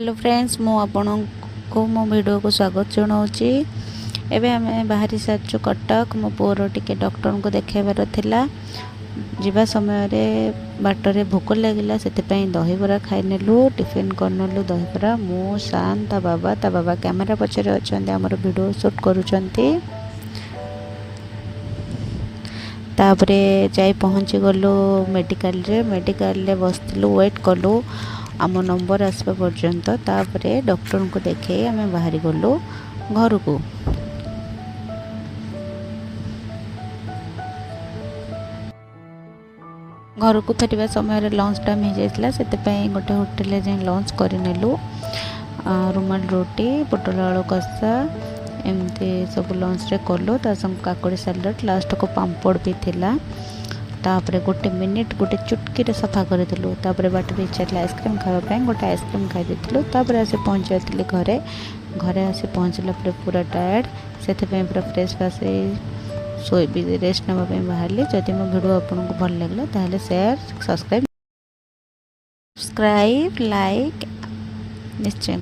Hello friends मु आपण को मो वीडियो को स्वागत जनाऊँगी। एबे आम बाहरी सारी कटक मो पुअर टिके डॉक्टर को देखेबार थिला। जीवा समय रे बाटरे भोक लगिला से दहीबरा खाई नेलु टिफिन करनेलु दहीबरा मु शान ता बाबा कैमेरा पछरे अच्छा आमर वीडियो शूट करुँच। तापरे जाई पहुँची गलु मेडिकल रे बसलु वेट कलु आम नंबर आसवा पर्यंत। तापरे डॉक्टर को देखे आम बाहरी गलु घर को। घर को फेरवा समय लंच टाइम हो जाता से गोटे होटेल जाए लंच करनेलु। रुमाल रोटी पोटल आलू कषा एमती सब लंच रे कलु। संग काकुड़ी सालाड लास्ट को पांपड़ भी थिला। तापरे गोटे मिनिट गोटे चुटकी रे सफा करदेलु। तापरे बाटर इच्छा थी आइसक्रीम खावाई गोटे आइसक्रीम खाई देलु। तापरे आसी पहुँच जाती घरे। घरे आसी पहुँचला पूरा टायर्ड से पूरा फ्रेश फ्रेश सोई भी रेस्ट नापी बाहर। जदि मो वीडियो आपको भल लगे ताहले शेयर सब्सक्राइब लाइक निश्चय